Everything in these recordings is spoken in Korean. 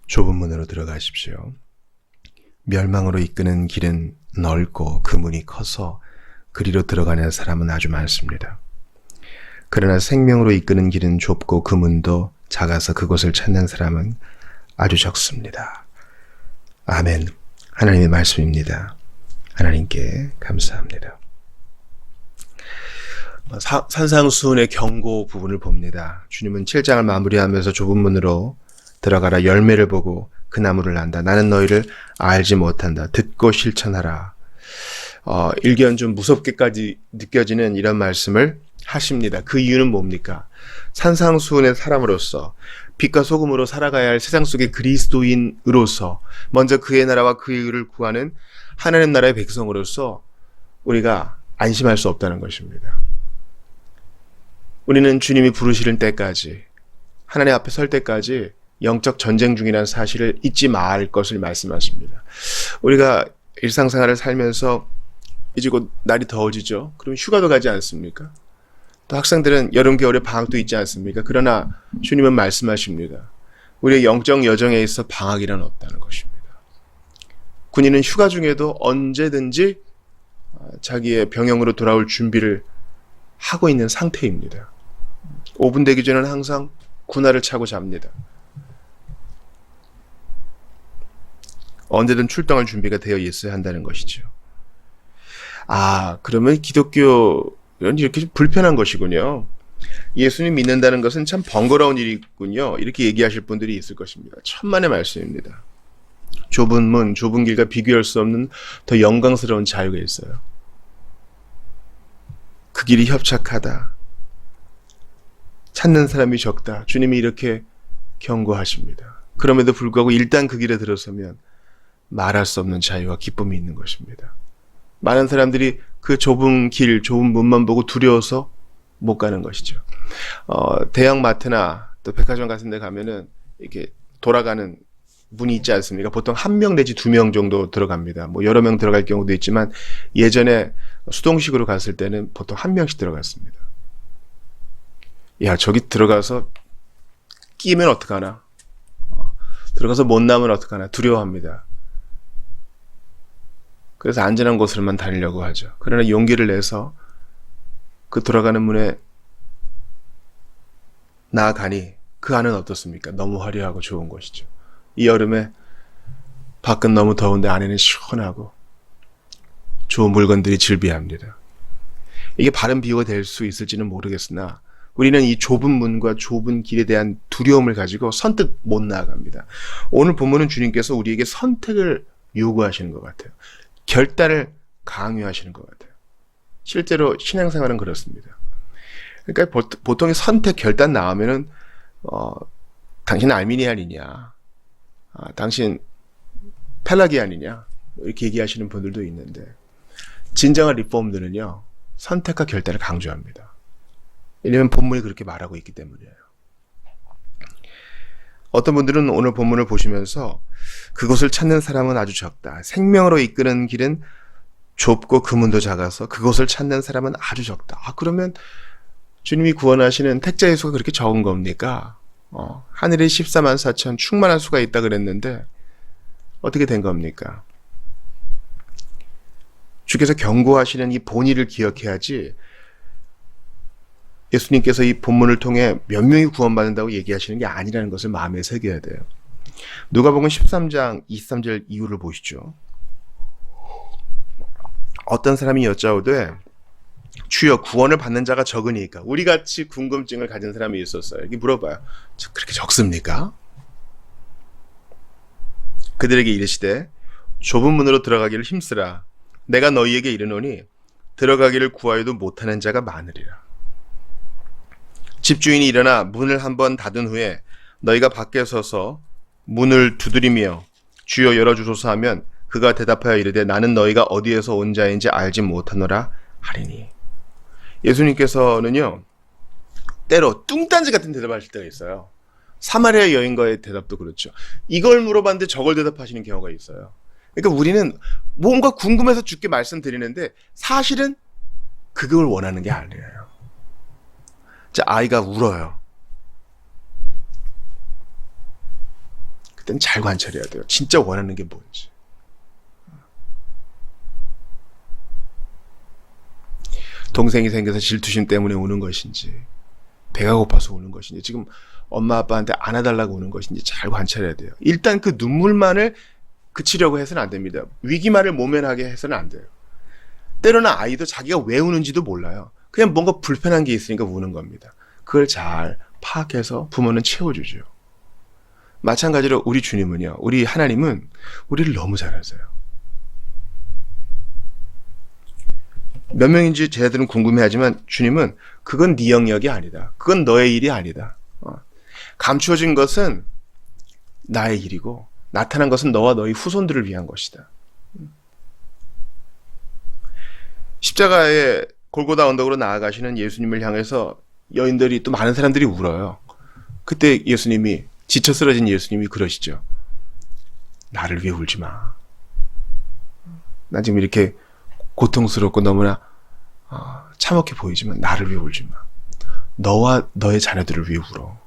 좁은 문으로 들어가십시오. 멸망으로 이끄는 길은 넓고 그 문이 커서 그리로 들어가는 사람은 아주 많습니다. 그러나 생명으로 이끄는 길은 좁고 그 문도 작아서 그곳을 찾는 사람은 아주 적습니다. 아멘. 하나님의 말씀입니다. 하나님께 감사합니다. 산상수훈의 경고 부분을 봅니다. 주님은 7장을 마무리하면서 좁은 문으로 들어가라, 열매를 보고 그 나무를 안다. 나는 너희를 알지 못한다. 듣고 실천하라. 일견 좀 무섭게까지 느껴지는 이런 말씀을 하십니다. 그 이유는 뭡니까? 산상수훈의 사람으로서 빛과 소금으로 살아가야 할 세상 속의 그리스도인으로서 먼저 그의 나라와 그의 의를 구하는 하나님 나라의 백성으로서 우리가 안심할 수 없다는 것입니다. 우리는 주님이 부르시는 때까지, 하나님 앞에 설 때까지 영적 전쟁 중이라는 사실을 잊지 말 것을 말씀하십니다. 우리가 일상생활을 살면서 이제 곧 날이 더워지죠. 그럼 휴가도 가지 않습니까? 또 학생들은 여름, 겨울에 방학도 있지 않습니까? 그러나 주님은 말씀하십니다. 우리의 영적 여정에 있어 방학이란 없다는 것입니다. 군인은 휴가 중에도 언제든지 자기의 병영으로 돌아올 준비를 하고 있는 상태입니다. 5분 되기 전에는 항상 군화를 차고 잡니다. 언제든 출동할 준비가 되어 있어야 한다는 것이죠. 그러면 기독교는 이렇게 좀 불편한 것이군요. 예수님 믿는다는 것은 참 번거로운 일이군요. 이렇게 얘기하실 분들이 있을 것입니다. 천만의 말씀입니다. 좁은 문, 좁은 길과 비교할 수 없는 더 영광스러운 자유가 있어요. 그 길이 협착하다. 찾는 사람이 적다. 주님이 이렇게 경고하십니다. 그럼에도 불구하고 일단 그 길에 들어서면 말할 수 없는 자유와 기쁨이 있는 것입니다. 많은 사람들이 그 좁은 길, 좁은 문만 보고 두려워서 못 가는 것이죠. 대형 마트나 또 백화점 같은 데 가면은 이렇게 돌아가는 문이 있지 않습니까? 보통 1명 내지 2명 정도 들어갑니다. 뭐 여러 명 들어갈 경우도 있지만 예전에 수동식으로 갔을 때는 보통 1명씩 들어갔습니다. 저기 들어가서 끼면 어떡하나? 들어가서 못 나면 어떡하나? 두려워합니다. 그래서 안전한 곳으로만 다니려고 하죠. 그러나 용기를 내서 그 돌아가는 문에 나아가니 그 안은 어떻습니까? 너무 화려하고 좋은 곳이죠. 이 여름에 밖은 너무 더운데 안에는 시원하고 좋은 물건들이 즐비합니다. 이게 바른 비유가 될 수 있을지는 모르겠으나 우리는 이 좁은 문과 좁은 길에 대한 두려움을 가지고 선뜻 못 나아갑니다. 오늘 본문은 주님께서 우리에게 선택을 요구하시는 것 같아요. 결단을 강요하시는 것 같아요. 실제로 신앙생활은 그렇습니다. 그러니까 보통의 선택, 결단 나오면은 당신 알미니안이냐, 당신 펠라기안이냐 이렇게 얘기하시는 분들도 있는데 진정한 리폼들은요 선택과 결단을 강조합니다. 왜냐하면 본문이 그렇게 말하고 있기 때문이에요. 어떤 분들은 오늘 본문을 보시면서 그곳을 찾는 사람은 아주 적다. 생명으로 이끄는 길은 좁고 그 문도 작아서 그곳을 찾는 사람은 아주 적다. 그러면 주님이 구원하시는 택자의 수가 그렇게 적은 겁니까? 하늘에 14만 4천 충만한 수가 있다 그랬는데 어떻게 된 겁니까? 주께서 경고하시는 이 본의를 기억해야지 예수님께서 이 본문을 통해 몇 명이 구원받는다고 얘기하시는 게 아니라는 것을 마음에 새겨야 돼요. 누가복음 13장 23절 이후를 보시죠. 어떤 사람이 여짜오되 주여 구원을 받는 자가 적으니까 우리같이 궁금증을 가진 사람이 있었어요. 이렇게 물어봐요. 그렇게 적습니까? 그들에게 이르시되 좁은 문으로 들어가기를 힘쓰라. 내가 너희에게 이르노니 들어가기를 구하여도 못하는 자가 많으리라. 집주인이 일어나 문을 한번 닫은 후에 너희가 밖에 서서 문을 두드리며 주여 열어주소서 하면 그가 대답하여 이르되 나는 너희가 어디에서 온 자인지 알지 못하노라 하리니. 예수님께서는요 때로 뚱딴지 같은 대답하실 때가 있어요. 사마리아 여인과의 대답도 그렇죠. 이걸 물어봤는데 저걸 대답하시는 경우가 있어요. 그러니까 우리는 뭔가 궁금해서 주께 말씀드리는데 사실은 그걸 원하는 게 아니에요. 아이가 울어요. 그땐 잘 관찰해야 돼요. 진짜 원하는 게 뭔지. 동생이 생겨서 질투심 때문에 우는 것인지, 배가 고파서 우는 것인지, 지금 엄마 아빠한테 안아달라고 우는 것인지 잘 관찰해야 돼요. 일단 그 눈물만을 그치려고 해서는 안 됩니다. 위기만을 모면하게 해서는 안 돼요. 때로는 아이도 자기가 왜 우는지도 몰라요. 그냥 뭔가 불편한 게 있으니까 우는 겁니다. 그걸 잘 파악해서 부모는 채워주죠. 마찬가지로 우리 주님은요, 우리 하나님은 우리를 너무 잘 아세요. 몇 명인지 제자들은 궁금해하지만 주님은 그건 네 영역이 아니다. 그건 너의 일이 아니다. 감추어진 것은 나의 일이고 나타난 것은 너와 너희 후손들을 위한 것이다. 십자가에 골고다 언덕으로 나아가시는 예수님을 향해서 여인들이 또 많은 사람들이 울어요. 그때 예수님이 지쳐 쓰러진 예수님이 그러시죠. 나를 위해 울지 마. 난 지금 이렇게 고통스럽고 너무나 참혹해 보이지만 나를 위해 울지 마. 너와 너의 자녀들을 위해 울어.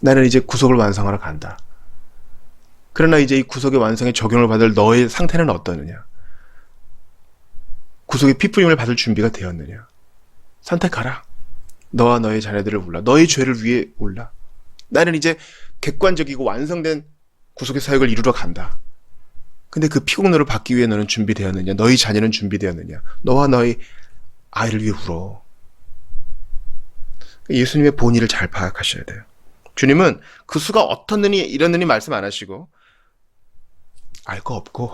나는 이제 구속을 완성하러 간다. 그러나 이제 이 구속의 완성에 적용을 받을 너의 상태는 어떠느냐? 구속의 피부임을 받을 준비가 되었느냐? 선택하라. 너와 너의 자녀들을 울라. 너의 죄를 위해 울라. 나는 이제 객관적이고 완성된 구속의 사역을 이루러 간다. 근데 그 피공로를 받기 위해 너는 준비되었느냐? 너희 자녀는 준비되었느냐? 너와 너희 아이를 위해 울어. 예수님의 본의를 잘 파악하셔야 돼요. 주님은 그 수가 어떻느니 이렇느니 말씀 안 하시고 알 거 없고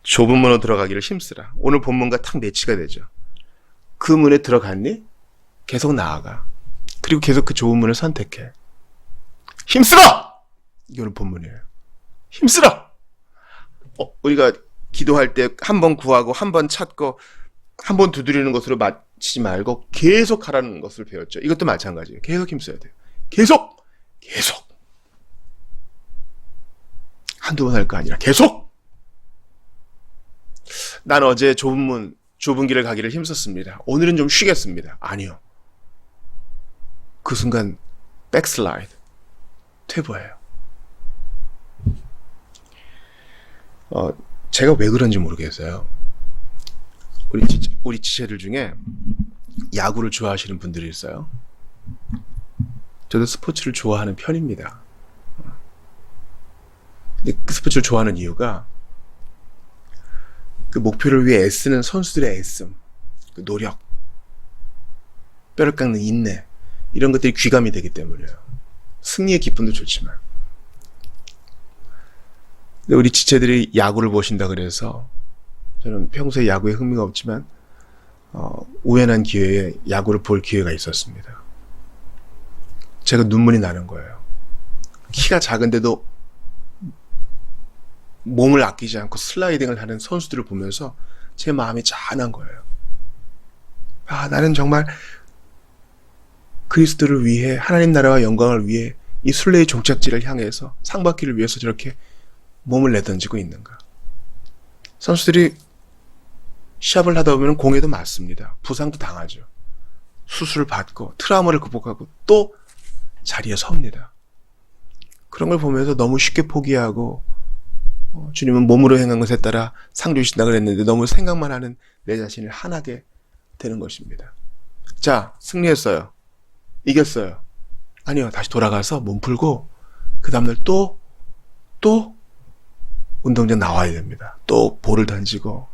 좁은 문으로 들어가기를 힘쓰라. 오늘 본문과 탁 매치가 되죠. 그 문에 들어갔니? 계속 나아가. 그리고 계속 그 좁은 문을 선택해. 힘쓰라! 이게 오늘 본문이에요. 힘쓰라! 우리가 기도할 때 한 번 구하고 한 번 찾고 한 번 두드리는 것으로 마치지 말고 계속 하라는 것을 배웠죠. 이것도 마찬가지예요. 계속 힘써야 돼요. 계속! 한두 번 할 거 아니라 계속! 난 어제 좁은 길을 가기를 힘썼습니다. 오늘은 좀 쉬겠습니다. 아니요. 그 순간 백슬라이드, 퇴보해요. 제가 왜 그런지 모르겠어요. 우리 지체들 중에 야구를 좋아하시는 분들이 있어요. 저도 스포츠를 좋아하는 편입니다. 근데 그 스포츠를 좋아하는 이유가 그 목표를 위해 애쓰는 선수들의 애씀, 그 노력, 뼈를 깎는 인내, 이런 것들이 귀감이 되기 때문이에요. 승리의 기쁨도 좋지만. 근데 우리 지체들이 야구를 보신다 그래서 저는 평소에 야구에 흥미가 없지만 우연한 기회에 야구를 볼 기회가 있었습니다. 제가 눈물이 나는 거예요. 키가 작은데도 몸을 아끼지 않고 슬라이딩을 하는 선수들을 보면서 제 마음이 짠한 거예요. 나는 정말 그리스도를 위해, 하나님 나라와 영광을 위해 이 순례의 종착지를 향해서 상받기를 위해서 저렇게 몸을 내던지고 있는가. 선수들이 시합을 하다 보면 공에도 맞습니다. 부상도 당하죠. 수술을 받고 트라우마를 극복하고 또 자리에 섭니다. 그런 걸 보면서 너무 쉽게 포기하고 주님은 몸으로 행한 것에 따라 상 주신다 그랬는데 너무 생각만 하는 내 자신을 한하게 되는 것입니다. 자, 승리했어요. 이겼어요. 아니요, 다시 돌아가서 몸 풀고 그 다음날 또 운동장 나와야 됩니다. 또 볼을 던지고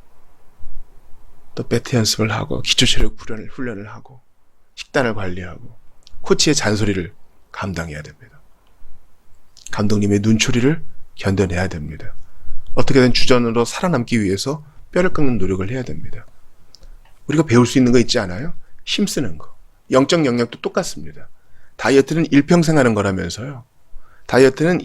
또 배트 연습을 하고 기초체력 훈련을 하고 식단을 관리하고 코치의 잔소리를 감당해야 됩니다. 감독님의 눈초리를 견뎌내야 됩니다. 어떻게든 주전으로 살아남기 위해서 뼈를 깎는 노력을 해야 됩니다. 우리가 배울 수 있는 거 있지 않아요? 힘쓰는 거. 영적 영역도 똑같습니다. 다이어트는 일평생 하는 거라면서요. 다이어트는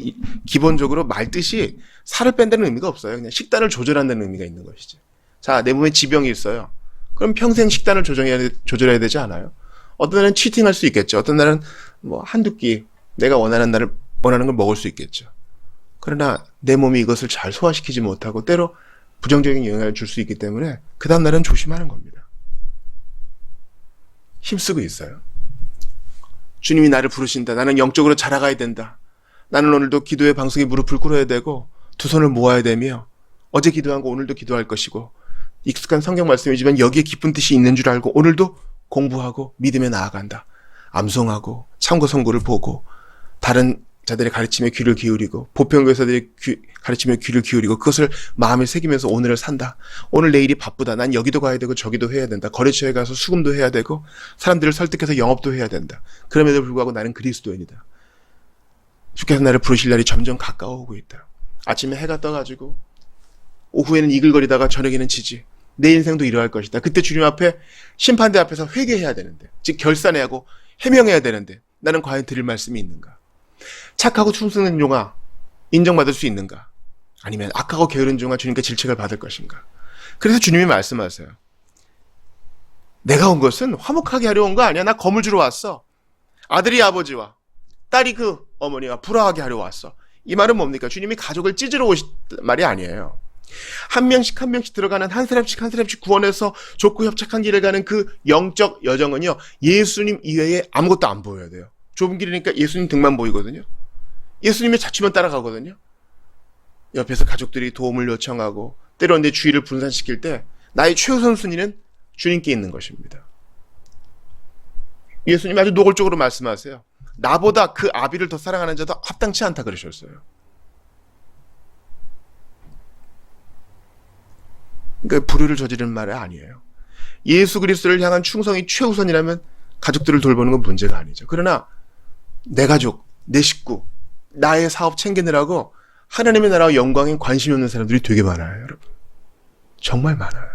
기본적으로 말뜻이 살을 뺀다는 의미가 없어요. 그냥 식단을 조절한다는 의미가 있는 것이지. 자, 내 몸에 지병이 있어요. 그럼 평생 식단을 조절해야 되지 않아요? 어떤 날은 치팅할 수 있겠죠. 어떤 날은 한두 끼 내가 원하는 걸 먹을 수 있겠죠. 그러나 내 몸이 이것을 잘 소화시키지 못하고 때로 부정적인 영향을 줄 수 있기 때문에 그 다음 날은 조심하는 겁니다. 힘쓰고 있어요. 주님이 나를 부르신다. 나는 영적으로 자라가야 된다. 나는 오늘도 기도의 방송에 무릎을 꿇어야 되고 두 손을 모아야 되며 어제 기도한 거 오늘도 기도할 것이고 익숙한 성경 말씀이지만 여기에 깊은 뜻이 있는 줄 알고 오늘도 공부하고 믿음에 나아간다. 암송하고 참고 선고를 보고 다른 자들의 가르침에 귀를 기울이고 보편교사들의 가르침에 귀를 기울이고 그것을 마음에 새기면서 오늘을 산다. 오늘 내일이 바쁘다. 난 여기도 가야 되고 저기도 해야 된다. 거래처에 가서 수금도 해야 되고 사람들을 설득해서 영업도 해야 된다. 그럼에도 불구하고 나는 그리스도인이다. 주께서 나를 부르실 날이 점점 가까워오고 있다. 아침에 해가 떠가지고 오후에는 이글거리다가 저녁에는 지지. 내 인생도 이러할 것이다. 그때 주님 앞에 심판대 앞에서 회개해야 되는데 즉 결산해야 하고 해명해야 되는데 나는 과연 드릴 말씀이 있는가? 착하고 충성된 종아 인정받을 수 있는가? 아니면 악하고 게으른 종아 주님께 질책을 받을 것인가? 그래서 주님이 말씀하세요. 내가 온 것은 화목하게 하려 온 거 아니야. 나 검을 주러 왔어. 아들이 아버지와 딸이 그 어머니와 불화하게 하려 왔어. 이 말은 뭡니까? 주님이 가족을 찢으러 오신 말이 아니에요. 한 명씩 한 명씩 들어가는 한 사람씩 한 사람씩 구원해서 좁고 협착한 길을 가는 그 영적 여정은요. 예수님 이외에 아무것도 안 보여야 돼요. 좁은 길이니까 예수님 등만 보이거든요. 예수님의 자취만 따라가거든요. 옆에서 가족들이 도움을 요청하고 때로는 내 주의를 분산시킬 때 나의 최우선 순위는 주님께 있는 것입니다. 예수님 아주 노골적으로 말씀하세요. 나보다 그 아비를 더 사랑하는 자도 합당치 않다 그러셨어요. 그러니까 불의를 저지르는 말이 아니에요. 예수 그리스도를 향한 충성이 최우선이라면 가족들을 돌보는 건 문제가 아니죠. 그러나 내 가족, 내 식구, 나의 사업 챙기느라고 하나님의 나라와 영광에 관심이 없는 사람들이 되게 많아요, 여러분. 정말 많아요.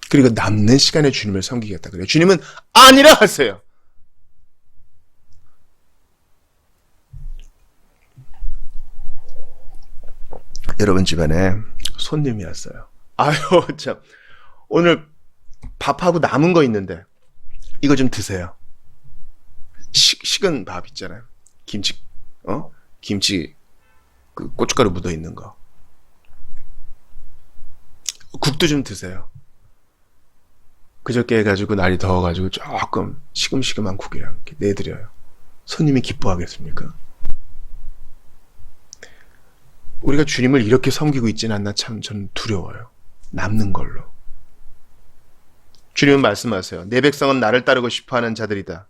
그리고 남는 시간에 주님을 섬기겠다 그래요. 주님은 아니라 하세요. 여러분 집안에 손님이 왔어요. 아유 참 오늘 밥하고 남은 거 있는데 이거 좀 드세요. 식은 밥 있잖아요. 김치 그 고춧가루 묻어 있는 거. 국도 좀 드세요. 그저께 해가지고 날이 더워가지고 조금 시금시금한 국이랑 이렇게 내드려요. 손님이 기뻐하겠습니까? 우리가 주님을 이렇게 섬기고 있지는 않나 참 저는 두려워요. 남는 걸로. 주님은 말씀하세요. 내 백성은 나를 따르고 싶어하는 자들이다.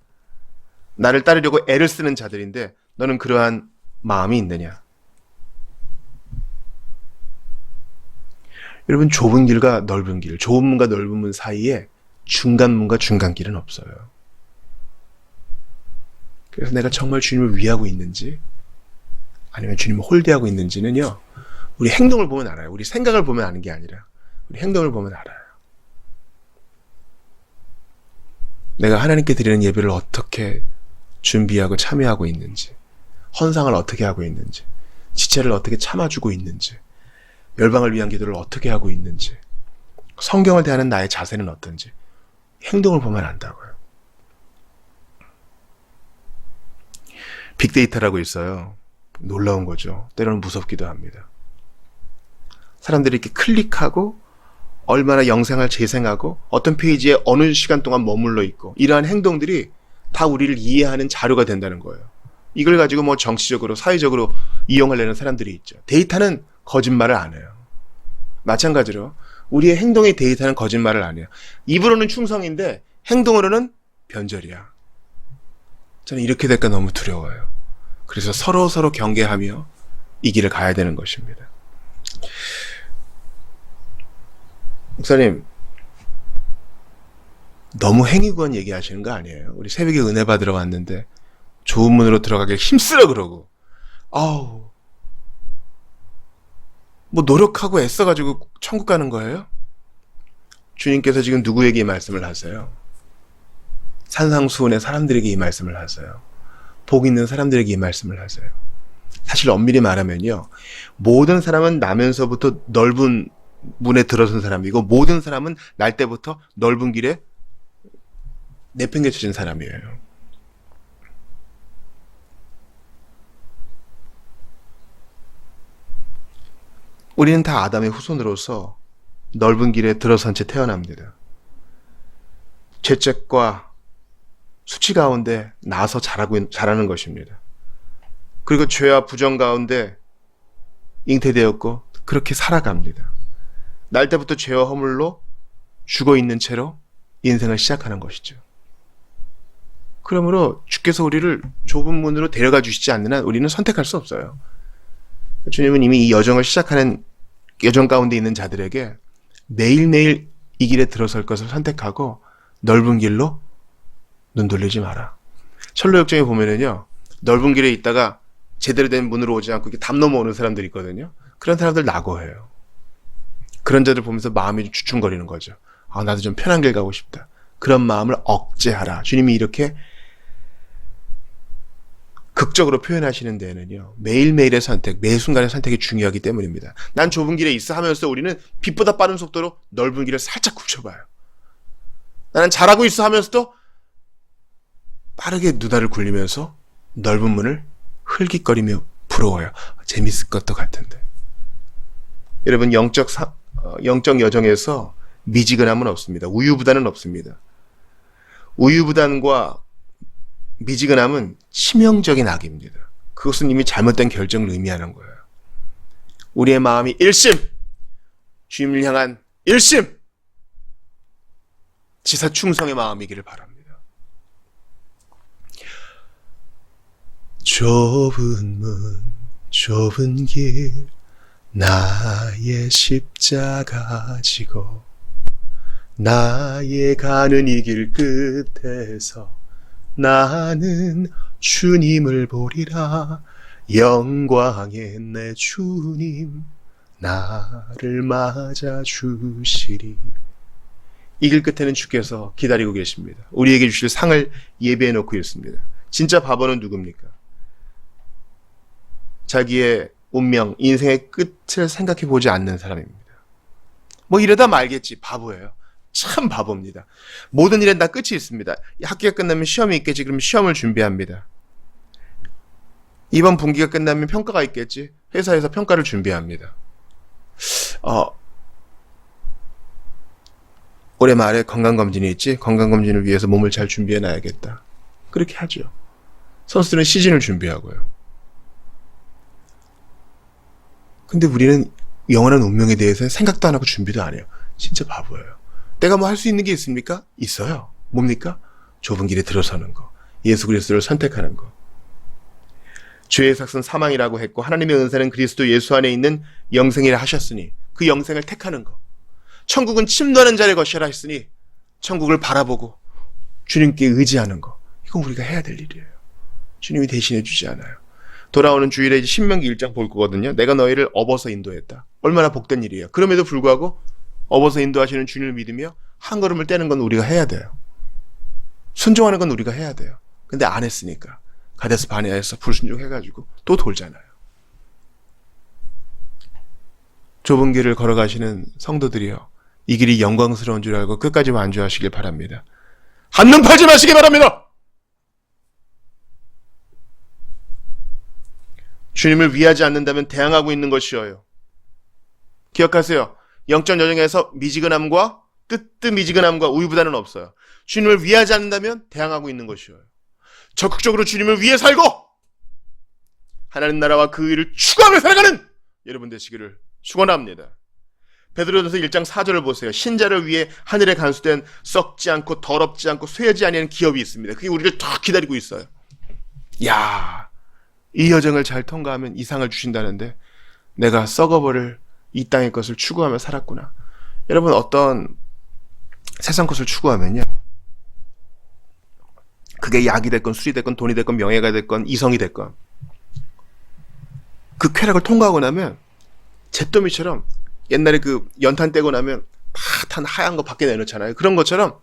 나를 따르려고 애를 쓰는 자들인데 너는 그러한 마음이 있느냐? 여러분 좁은 길과 넓은 길, 좁은 문과 넓은 문 사이에 중간 문과 중간 길은 없어요. 그래서 내가 정말 주님을 위하고 있는지 아니면 주님을 홀대하고 있는지는요. 우리 행동을 보면 알아요. 우리 생각을 보면 아는 게 아니라 우리 행동을 보면 알아요. 내가 하나님께 드리는 예배를 어떻게 준비하고 참여하고 있는지, 헌상을 어떻게 하고 있는지, 지체를 어떻게 참아주고 있는지, 열방을 위한 기도를 어떻게 하고 있는지, 성경을 대하는 나의 자세는 어떤지 행동을 보면 안다고요. 빅데이터라고 있어요. 놀라운 거죠. 때로는 무섭기도 합니다. 사람들이 이렇게 클릭하고 얼마나 영상을 재생하고 어떤 페이지에 어느 시간 동안 머물러 있고 이러한 행동들이 다 우리를 이해하는 자료가 된다는 거예요. 이걸 가지고 뭐 정치적으로 사회적으로 이용하려는 사람들이 있죠. 데이터는 거짓말을 안 해요. 마찬가지로 우리의 행동의 데이터는 거짓말을 안 해요. 입으로는 충성인데 행동으로는 변절이야. 저는 이렇게 될까 너무 두려워요. 그래서 서로 경계하며 이 길을 가야 되는 것입니다. 목사님, 너무 행위구원 얘기하시는 거 아니에요? 우리 새벽에 은혜 받으러 왔는데 좋은 문으로 들어가길 힘쓰라 그러고 아우 뭐 노력하고 애써가지고 천국 가는 거예요? 주님께서 지금 누구에게 이 말씀을 하세요? 산상수훈의 사람들에게 이 말씀을 하세요. 복 있는 사람들에게 이 말씀을 하세요. 사실 엄밀히 말하면요. 모든 사람은 나면서부터 넓은 문에 들어선 사람이고 모든 사람은 날 때부터 넓은 길에 내팽개쳐진 사람이에요. 우리는 다 아담의 후손으로서 넓은 길에 들어선 채 태어납니다. 죄책과 수치 가운데 나서 자라는 것입니다. 그리고 죄와 부정 가운데 잉태되었고 그렇게 살아갑니다. 날 때부터 죄와 허물로 죽어있는 채로 인생을 시작하는 것이죠. 그러므로 주께서 우리를 좁은 문으로 데려가 주시지 않는 한 우리는 선택할 수 없어요. 주님은 이미 이 여정을 시작하는 여정 가운데 있는 자들에게 매일매일 이 길에 들어설 것을 선택하고 넓은 길로 눈 돌리지 마라. 철로역정에 보면은요, 넓은 길에 있다가 제대로 된 문으로 오지 않고 이렇게 담 넘어오는 사람들이 있거든요. 그런 사람들 낙오해요. 그런 자들 보면서 마음이 좀 주춤거리는 거죠. 아, 나도 좀 편한 길 가고 싶다. 그런 마음을 억제하라. 주님이 이렇게 극적으로 표현하시는 데에는요, 매일매일의 선택, 매 순간의 선택이 중요하기 때문입니다. 난 좁은 길에 있어 하면서 우리는 빛보다 빠른 속도로 넓은 길을 살짝 굽혀봐요. 나는 잘하고 있어 하면서도 빠르게 누다를 굴리면서 넓은 문을 흘깃거리며 부러워요. 재밌을 것도 같은데. 여러분, 영적 여정에서 미지근함은 없습니다. 우유부단은 없습니다. 우유부단과 미지근함은 치명적인 악입니다. 그것은 이미 잘못된 결정을 의미하는 거예요. 우리의 마음이 일심, 주님을 향한 일심, 지사 충성의 마음이기를 바랍니다. 좁은 문, 좁은 길, 나의 십자가 지고 나의 가는 이 길 끝에서 나는 주님을 보리라. 영광의 내 주님 나를 맞아 주시리. 이 길 끝에는 주께서 기다리고 계십니다. 우리에게 주실 상을 예비해 놓고 있습니다. 진짜 바보는 누굽니까? 자기의 운명, 인생의 끝을 생각해 보지 않는 사람입니다. 뭐 이러다 말겠지. 바보예요. 참 바보입니다. 모든 일엔 다 끝이 있습니다. 학기가 끝나면 시험이 있겠지. 그럼 시험을 준비합니다. 이번 분기가 끝나면 평가가 있겠지. 회사에서 평가를 준비합니다. 올해 말에 건강검진이 있지. 건강검진을 위해서 몸을 잘 준비해 놔야겠다. 그렇게 하죠. 선수들은 시즌을 준비하고요. 근데 우리는 영원한 운명에 대해서 생각도 안 하고 준비도 안 해요. 진짜 바보예요. 내가 뭐 할 수 있는 게 있습니까? 있어요. 뭡니까? 좁은 길에 들어서는 거. 예수 그리스도를 선택하는 거. 죄의 삭은 사망이라고 했고 하나님의 은사는 그리스도 예수 안에 있는 영생이라 하셨으니 그 영생을 택하는 거. 천국은 침노하는 자의 것이라 했으니 천국을 바라보고 주님께 의지하는 거. 이건 우리가 해야 될 일이에요. 주님이 대신해 주지 않아요. 돌아오는 주일에 신명기 1장 볼 거거든요. 내가 너희를 업어서 인도했다. 얼마나 복된 일이에요. 그럼에도 불구하고 업어서 인도하시는 주님을 믿으며 한 걸음을 떼는 건 우리가 해야 돼요. 순종하는 건 우리가 해야 돼요. 근데 안 했으니까 가데스 바네아에서 불순종해가지고 또 돌잖아요. 좁은 길을 걸어가시는 성도들이요, 이 길이 영광스러운 줄 알고 끝까지 완주하시길 바랍니다. 한눈 팔지 마시기 바랍니다. 주님을 위하지 않는다면 대항하고 있는 것이어요. 기억하세요. 영적 여정에서 미지근함과 뜨뜻미지근함과 우유부단은 없어요. 주님을 위하지 않는다면 대항하고 있는 것이어요. 적극적으로 주님을 위해 살고 하나님 나라와 그 일을 추구하며 살아가는 여러분 되시기를 축원합니다. 베드로전서 1장 4절을 보세요. 신자를 위해 하늘에 간수된 썩지 않고 더럽지 않고 쇠하지 아니하는 기업이 있습니다. 그게 우리를 더 기다리고 있어요. 야, 이 여정을 잘 통과하면 이 상을 주신다는데 내가 썩어버릴 이 땅의 것을 추구하며 살았구나. 여러분, 어떤 세상 것을 추구하면요, 그게 약이 됐건 술이 됐건 돈이 됐건 명예가 됐건 이성이 됐건 그 쾌락을 통과하고 나면 잿더미처럼, 옛날에 그 연탄 떼고 나면 파탄 하얀 거 밖에 내놓잖아요. 그런 것처럼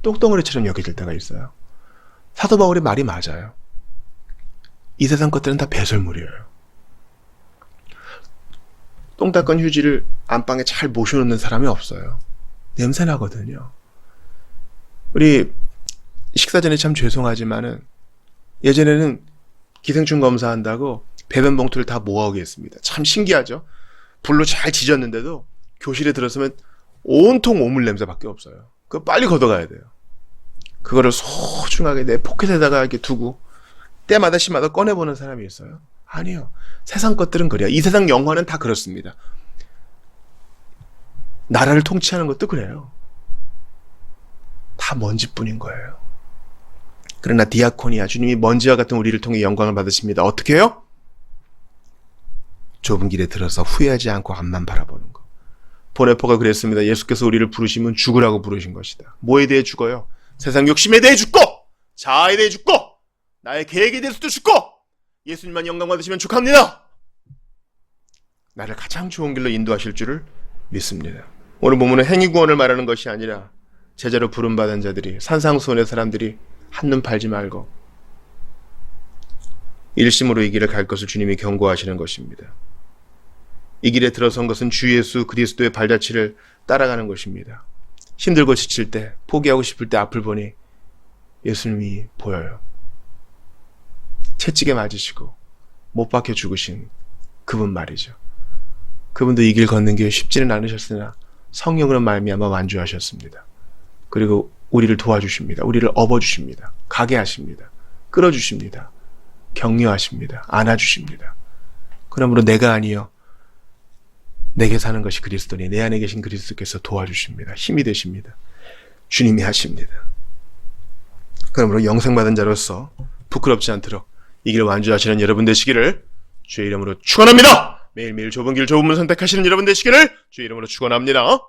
똥덩어리처럼 여겨질 때가 있어요. 사도 바울의 말이 맞아요. 이 세상 것들은 다 배설물이에요. 똥 닦은 휴지를 안방에 잘 모셔놓는 사람이 없어요. 냄새나거든요. 우리 식사 전에 참 죄송하지만은 예전에는 기생충 검사한다고 배변 봉투를 다 모아오겠습니다. 참 신기하죠? 불로 잘 지졌는데도 교실에 들어서면 온통 오물 냄새밖에 없어요. 그거 빨리 걷어가야 돼요. 그거를 소중하게 내 포켓에다가 이렇게 두고 때마다 시마다 꺼내보는 사람이 있어요? 아니요. 세상 것들은 그래요. 이 세상 영화는 다 그렇습니다. 나라를 통치하는 것도 그래요. 다 먼지뿐인 거예요. 그러나 디아코니아, 주님이 먼지와 같은 우리를 통해 영광을 받으십니다. 어떻게 해요? 좁은 길에 들어서 후회하지 않고 앞만 바라보는 거. 보네포가 그랬습니다. 예수께서 우리를 부르시면 죽으라고 부르신 것이다. 뭐에 대해 죽어요? 세상 욕심에 대해 죽고, 자아에 대해 죽고, 나의 계획에 대해서도 죽고, 예수님만 영광 받으시면 축하합니다. 나를 가장 좋은 길로 인도하실 줄을 믿습니다. 오늘 본문은 행위구원을 말하는 것이 아니라 제자로 부름받은 자들이, 산상수훈의 사람들이 한눈 팔지 말고 일심으로 이 길을 갈 것을 주님이 경고하시는 것입니다. 이 길에 들어선 것은 주 예수 그리스도의 발자취를 따라가는 것입니다. 힘들고 지칠 때, 포기하고 싶을 때 앞을 보니 예수님이 보여요. 채찍에 맞으시고 못 박혀 죽으신 그분 말이죠. 그분도 이 길 걷는 게 쉽지는 않으셨으나 성령으로 말미암아 완주하셨습니다. 그리고 우리를 도와주십니다. 우리를 업어주십니다. 가게 하십니다. 끌어주십니다. 격려하십니다. 안아주십니다. 그러므로 내가 아니요 내게 사는 것이 그리스도니 내 안에 계신 그리스도께서 도와주십니다. 힘이 되십니다. 주님이 하십니다. 그러므로 영생받은 자로서 부끄럽지 않도록 이 길 완주하시는 여러분 되시기를 주의 이름으로 축원합니다. 매일매일 좁은 길 좁은 문 선택하시는 여러분 되시기를 주의 이름으로 축원합니다.